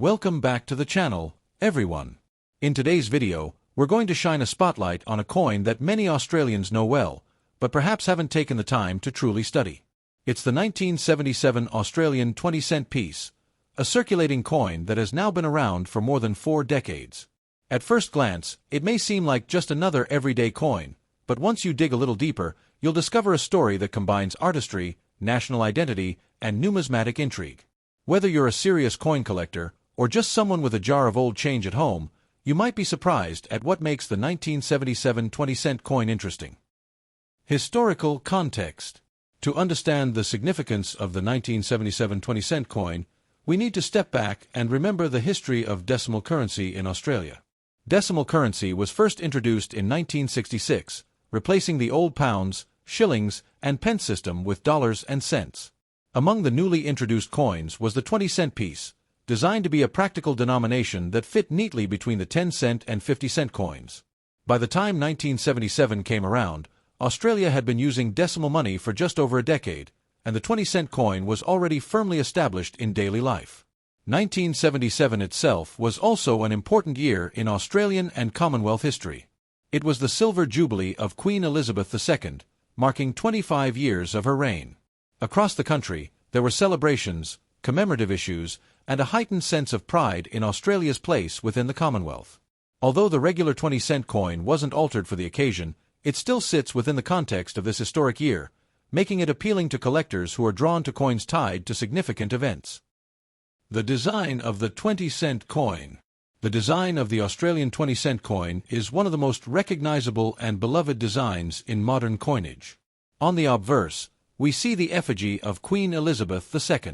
Welcome back to the channel, everyone. In today's video, we're going to shine a spotlight on a coin that many Australians know well, but perhaps haven't taken the time to truly study. It's the 1977 Australian 20-cent piece, a circulating coin that has now been around for more than 4 decades. At first glance, it may seem like just another everyday coin, but once you dig a little deeper, you'll discover a story that combines artistry, national identity, and numismatic intrigue. Whether you're a serious coin collector, or just someone with a jar of old change at home, you might be surprised at what makes the 1977 20-cent coin interesting. Historical context. To understand the significance of the 1977 20-cent coin, we need to step back and remember the history of decimal currency in Australia. Decimal currency was first introduced in 1966, replacing the old pounds, shillings, and pence system with dollars and cents. Among the newly introduced coins was the 20-cent piece, designed to be a practical denomination that fit neatly between the 10-cent and 50-cent coins. By the time 1977 came around, Australia had been using decimal money for just over a decade, and the 20-cent coin was already firmly established in daily life. 1977 itself was also an important year in Australian and Commonwealth history. It was the Silver Jubilee of Queen Elizabeth II, marking 25 years of her reign. Across the country, there were celebrations, commemorative issues, and a heightened sense of pride in Australia's place within the Commonwealth. Although the regular 20-cent coin wasn't altered for the occasion, it still sits within the context of this historic year, making it appealing to collectors who are drawn to coins tied to significant events. The design of the 20-cent coin. The design of the Australian 20-cent coin is one of the most recognizable and beloved designs in modern coinage. On the obverse, we see the effigy of Queen Elizabeth II.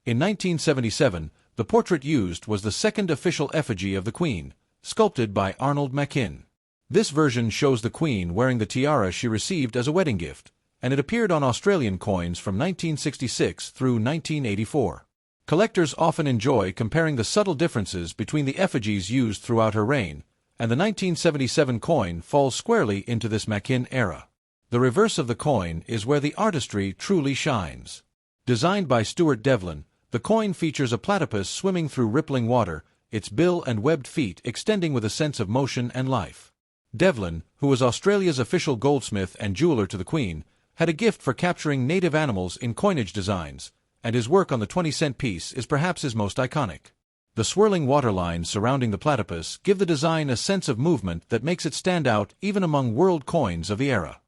In 1977, the portrait used was the second official effigy of the Queen, sculpted by Arnold Machin. This version shows the Queen wearing the tiara she received as a wedding gift, and it appeared on Australian coins from 1966 through 1984. Collectors often enjoy comparing the subtle differences between the effigies used throughout her reign, and the 1977 coin falls squarely into this Machin era. The reverse of the coin is where the artistry truly shines. Designed by Stuart Devlin, the coin features a platypus swimming through rippling water, its bill and webbed feet extending with a sense of motion and life. Devlin, who was Australia's official goldsmith and jeweler to the Queen, had a gift for capturing native animals in coinage designs, and his work on the 20-cent piece is perhaps his most iconic. The swirling waterlines surrounding the platypus give the design a sense of movement that makes it stand out even among world coins of the era.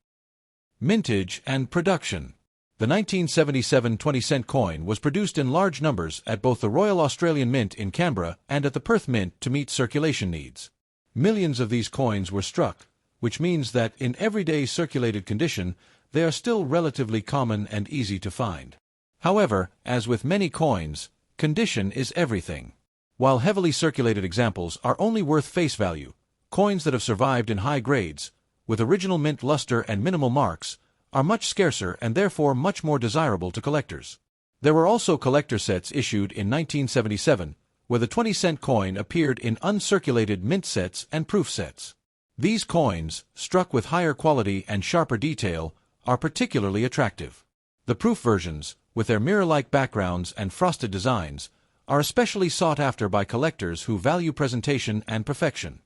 Mintage and production. The 1977 20-cent coin was produced in large numbers at both the Royal Australian Mint in Canberra and at the Perth Mint to meet circulation needs. Millions of these coins were struck, which means that in everyday circulated condition, they are still relatively common and easy to find. However, as with many coins, condition is everything. While heavily circulated examples are only worth face value, coins that have survived in high grades, with original mint luster and minimal marks, are much scarcer and therefore much more desirable to collectors. There were also collector sets issued in 1977, where the 20-cent coin appeared in uncirculated mint sets and proof sets. These coins, struck with higher quality and sharper detail, are particularly attractive. The proof versions, with their mirror-like backgrounds and frosted designs, are especially sought after by collectors who value presentation and perfection.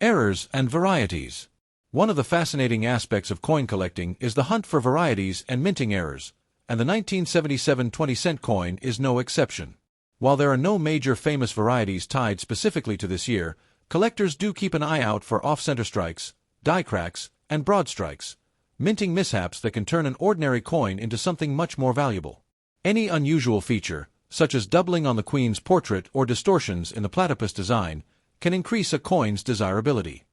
Errors and varieties. One of the fascinating aspects of coin collecting is the hunt for varieties and minting errors, and the 1977 20-cent coin is no exception. While there are no major famous varieties tied specifically to this year, collectors do keep an eye out for off-center strikes, die cracks, and broad strikes, minting mishaps that can turn an ordinary coin into something much more valuable. Any unusual feature, such as doubling on the Queen's portrait or distortions in the platypus design, can increase a coin's desirability.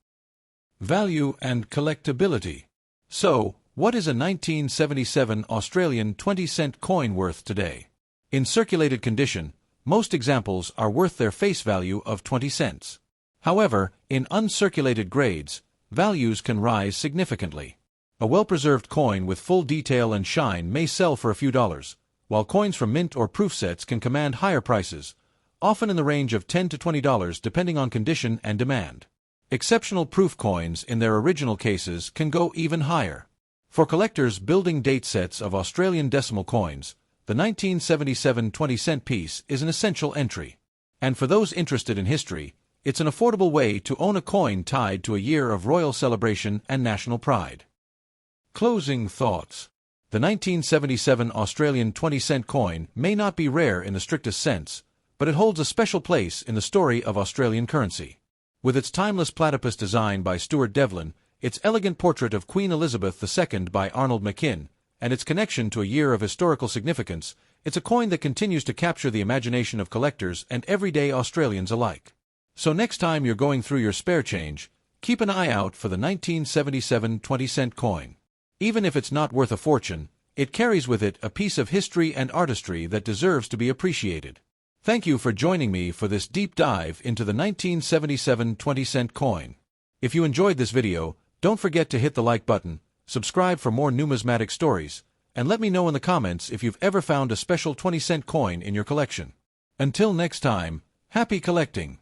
Value and collectability. So, what is a 1977 Australian 20-cent coin worth today? In circulated condition, most examples are worth their face value of 20 cents. However, in uncirculated grades, values can rise significantly. A well-preserved coin with full detail and shine may sell for a few dollars, while coins from mint or proof sets can command higher prices, often in the range of $10 to $20 depending on condition and demand. Exceptional proof coins in their original cases can go even higher. For collectors building date sets of Australian decimal coins, the 1977 20-cent piece is an essential entry. And for those interested in history, it's an affordable way to own a coin tied to a year of royal celebration and national pride. Closing thoughts. The 1977 Australian 20-cent coin may not be rare in the strictest sense, but it holds a special place in the story of Australian currency. With its timeless platypus design by Stuart Devlin, its elegant portrait of Queen Elizabeth II by Arnold McKim, and its connection to a year of historical significance, it's a coin that continues to capture the imagination of collectors and everyday Australians alike. So next time you're going through your spare change, keep an eye out for the 1977 20-cent coin. Even if it's not worth a fortune, it carries with it a piece of history and artistry that deserves to be appreciated. Thank you for joining me for this deep dive into the 1977 20-cent coin. If you enjoyed this video, don't forget to hit the like button, subscribe for more numismatic stories, and let me know in the comments if you've ever found a special 20-cent coin in your collection. Until next time, happy collecting!